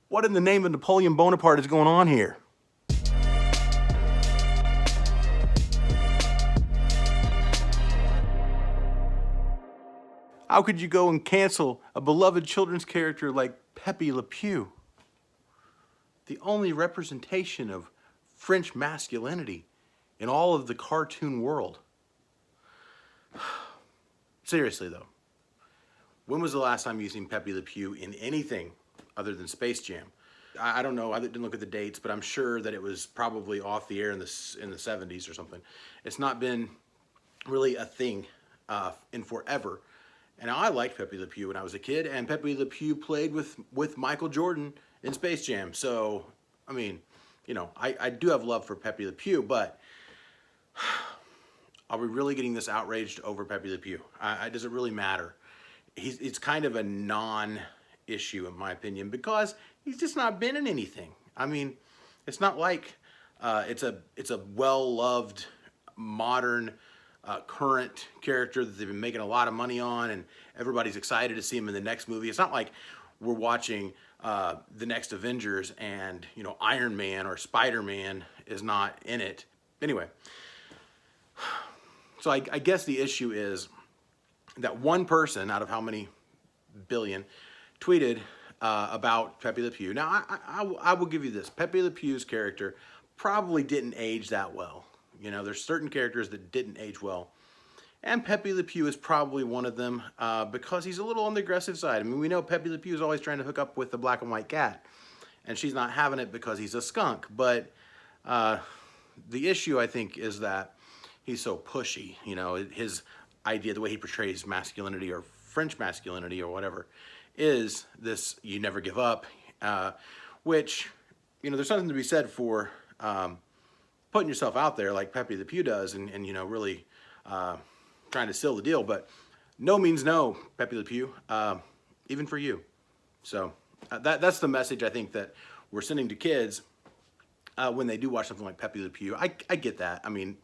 What in the name of Napoleon Bonaparte is going on here? How could you go and cancel a beloved children's character like Pepé Le Pew? The only representation of French masculinity in all of the cartoon world. Seriously though, when was the last time you seen Pepé Le Pew in anything other than Space Jam? I don't know, I didn't look at the dates, but I'm sure that it was probably off the air in the 70s or something. It's not been really a thing in forever. And I liked Pepé Le Pew when I was a kid, and Pepé Le Pew played with Michael Jordan in Space Jam. So, I mean, you know, I do have love for Pepé Le Pew, but are we really getting this outraged over Pepé Le Pew? Does it really matter? It's kind of a non-issue in my opinion because he's just not been in anything. I mean, it's not like it's a well-loved modern current character that they've been making a lot of money on and everybody's excited to see him in the next movie. It's not like we're watching the next Avengers and, you know, Iron Man or Spider-Man is not in it. Anyway, so I guess the issue is that one person out of how many billion tweeted about Pepé Le Pew. Now, I will give you this. Pepé Le Pew's character probably didn't age that well. You know, there's certain characters that didn't age well. And Pepé Le Pew is probably one of them because he's a little on the aggressive side. I mean, we know Pepé Le Pew is always trying to hook up with the black and white cat. And she's not having it because he's a skunk. But the issue, I think, is that he's so pushy. You know, his idea, the way he portrays masculinity or French masculinity or whatever, is this you never give up, which, you know, there's something to be said for putting yourself out there like Pepé Le Pew does and you know, really trying to seal the deal. But no means no, Pepé Le Pew, even for you. So that's the message I think that we're sending to kids when they do watch something like Pepé Le Pew. I get that. I mean,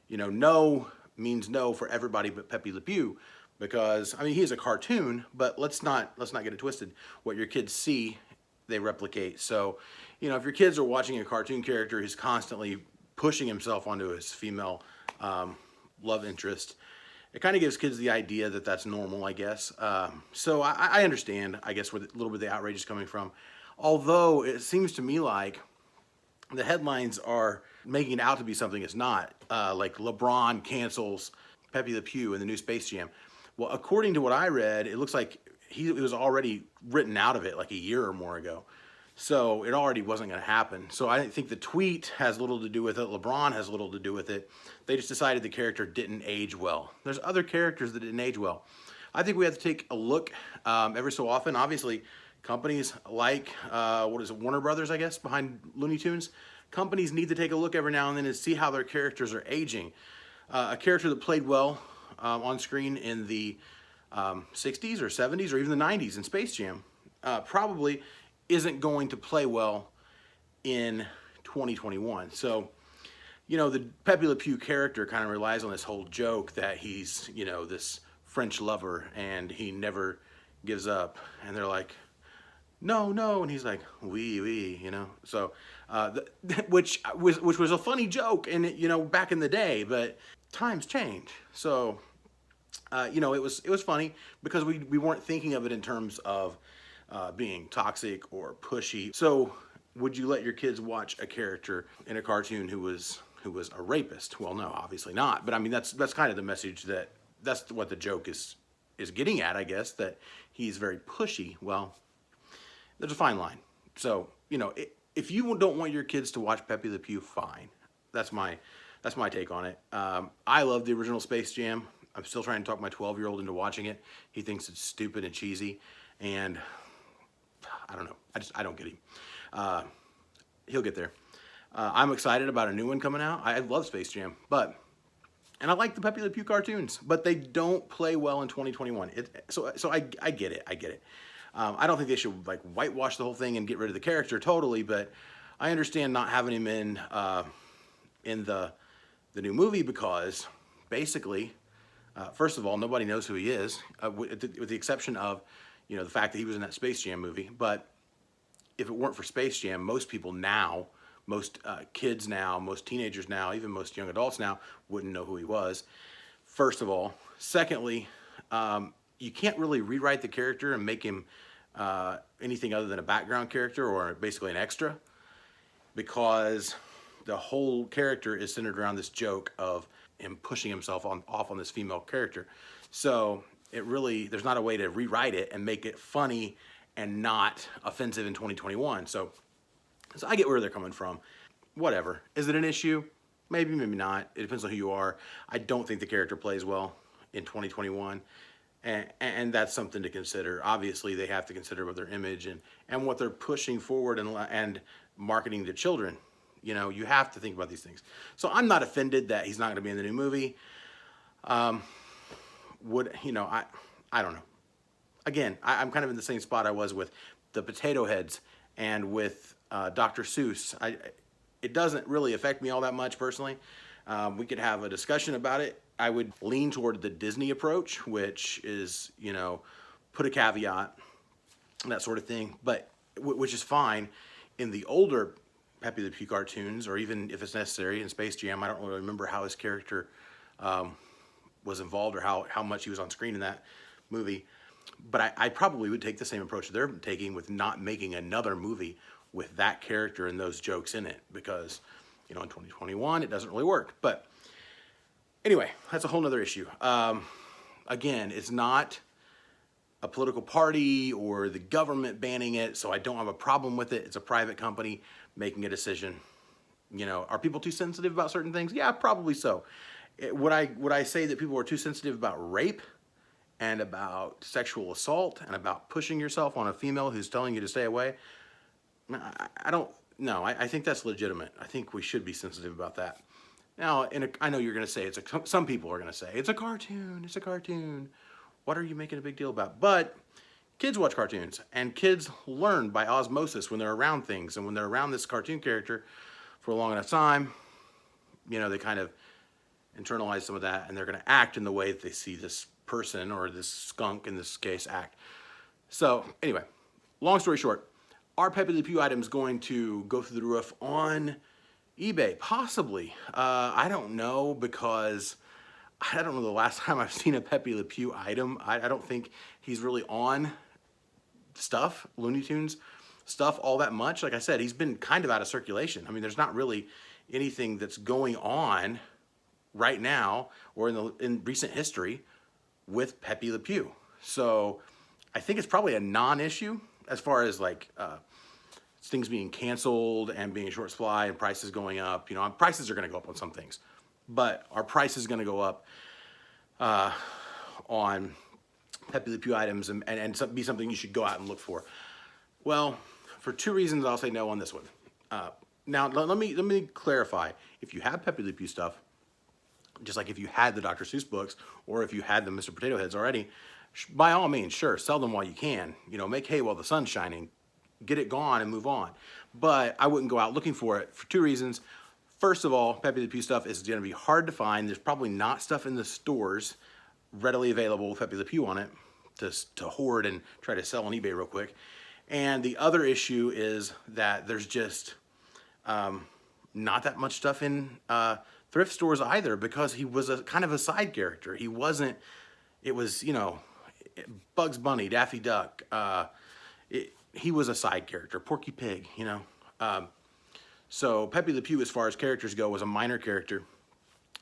you know, no means no for everybody but Pepé Le Pew, because I mean he is a cartoon, but let's not get it twisted. What your kids see, they replicate. So, you know, if your kids are watching a cartoon character who's constantly pushing himself onto his female love interest, it kind of gives kids the idea that that's normal, I guess. So I understand, I guess, where a little bit of the outrage is coming from. Although it seems to me like the headlines are making it out to be something it's not. Like LeBron cancels Pepé Le Pew in the new Space Jam. Well, according to what I read, it looks like it was already written out of it like a year or more ago. So it already wasn't going to happen. So I think the tweet has little to do with it. LeBron has little to do with it. They just decided the character didn't age well. There's other characters that didn't age well. I think we have to take a look every so often. Obviously, companies like, Warner Brothers, I guess, behind Looney Tunes. Companies need to take a look every now and then and see how their characters are aging. A character that played well on screen in the 60s or 70s or even the 90s in Space Jam probably isn't going to play well in 2021. So, you know, the Pepé Le Pew character kind of relies on this whole joke that he's, you know, this French lover and he never gives up. And they're like, no, no. And he's like, oui, oui, you know. So, which was a funny joke, and you know, back in the day, but times change. So, you know, it was funny because we weren't thinking of it in terms of being toxic or pushy. So, would you let your kids watch a character in a cartoon who was a rapist? Well, no, obviously not. But I mean, that's kind of the message that's what the joke is getting at, I guess, that he's very pushy. Well, there's a fine line. So, you know, if you don't want your kids to watch Pepé Le Pew, fine. That's my take on it. I love the original Space Jam. I'm still trying to talk my 12-year-old into watching it. He thinks it's stupid and cheesy, and I don't know. I don't get him. He'll get there. I'm excited about a new one coming out. I love Space Jam, and I like the Pepé Le Pew cartoons, but they don't play well in 2021. So I get it. I get it. I don't think they should like whitewash the whole thing and get rid of the character totally, but I understand not having him in the new movie because basically, first of all, nobody knows who he is, with the exception of, you know, the fact that he was in that Space Jam movie. But if it weren't for Space Jam, most people now, most kids now, most teenagers now, even most young adults now wouldn't know who he was. First of all. Secondly, you can't really rewrite the character and make him anything other than a background character or basically an extra, because the whole character is centered around this joke of him pushing himself off on this female character. So there's not a way to rewrite it and make it funny and not offensive in 2021. So I get where they're coming from. Whatever. Is it an issue? Maybe, maybe not. It depends on who you are. I don't think the character plays well in 2021. And that's something to consider. Obviously, they have to consider what their image and what they're pushing forward and marketing to children. You know, you have to think about these things. So I'm not offended that he's not going to be in the new movie. I don't know. Again, I'm kind of in the same spot I was with the Potato Heads and with Dr. Seuss. It doesn't really affect me all that much personally. We could have a discussion about it. I would lean toward the Disney approach, which is, put a caveat, that sort of thing, but which is fine. In the older Pepe Le Pew cartoons, or even if it's necessary in Space Jam, I don't really remember how his character was involved or how much he was on screen in that movie. But I probably would take the same approach they're taking with not making another movie with that character and those jokes in it, because in 2021 it doesn't really work. But anyway, that's a whole nother issue. Again, it's not a political party or the government banning it, so I don't have a problem with it. It's a private company making a decision. Are people too sensitive about certain things? Yeah, probably so. Would I say that people are too sensitive about rape and about sexual assault and about pushing yourself on a female who's telling you to stay away? I don't know. I think that's legitimate. I think we should be sensitive about that. Now, I know you're going to say some people are going to say it's a cartoon. It's a cartoon. What are you making a big deal about? But kids watch cartoons, and kids learn by osmosis when they're around things, and when they're around this cartoon character for a long enough time, they kind of internalize some of that, and they're going to act in the way that they see this person, or this skunk in this case, act. So anyway, long story short, are Pepe Le Pew items going to go through the roof on eBay? Possibly. I don't know, because I don't know the last time I've seen a Pepe Le Pew item. I don't think he's really on stuff, Looney Tunes stuff, all that much. Like I said, he's been kind of out of circulation. I mean, there's not really anything that's going on right now or in recent history with Pepe Le Pew. So I think it's probably a non-issue as far as things being canceled and being in short supply and prices going up. Prices are going to go up on some things, but are prices going to go up on Pepe Le Pew items and be something you should go out and look for? Well, for two reasons, I'll say no on this one. Now, let me clarify. If you have Pepe Le Pew stuff, just like if you had the Dr. Seuss books or if you had the Mr. Potato Heads already, by all means, sure, sell them while you can. Make hay while the sun's shining. Get it gone and move on. But I wouldn't go out looking for it for two reasons. First of all, Pepe Le Pew stuff is going to be hard to find. There's probably not stuff in the stores readily available with Pepe Le Pew on it to hoard and try to sell on eBay real quick. And the other issue is that there's just not that much stuff in thrift stores either, because he was a kind of a side character. He wasn't. It was Bugs Bunny, Daffy Duck. He was a side character, Porky Pig. So Pepe Le Pew, as far as characters go, was a minor character,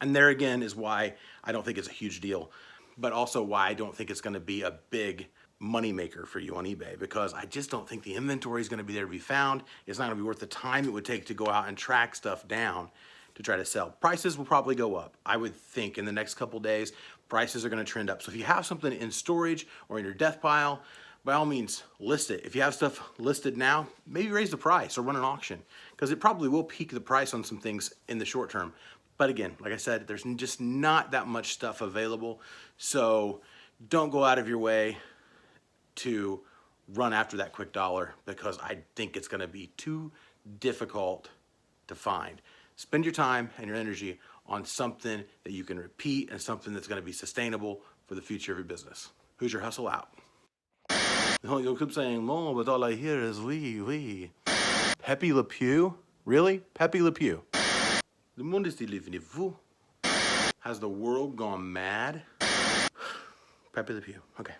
and there again is why I don't think it's a huge deal, but also why I don't think it's going to be a big moneymaker for you on eBay, because I just don't think the inventory is going to be there to be found. It's not going to be worth the time it would take to go out and track stuff down to try to sell. Prices will probably go up. I would think in the next couple days, prices are going to trend up. So if you have something in storage or in your death pile, by all means, list it. If you have stuff listed now, maybe raise the price or run an auction, because it probably will peak the price on some things in the short term. But again, like I said, there's just not that much stuff available. So don't go out of your way to run after that quick dollar, because I think it's going to be too difficult to find. Spend your time and your energy on something that you can repeat and something that's going to be sustainable for the future of your business. Who's your hustle out? You'll keep saying, "No, but all I hear is we." Pepé Le Pew? Really? Pepé Le Pew. Le monde est devenu fou. Has the world gone mad? Pepé Le Pew. Okay.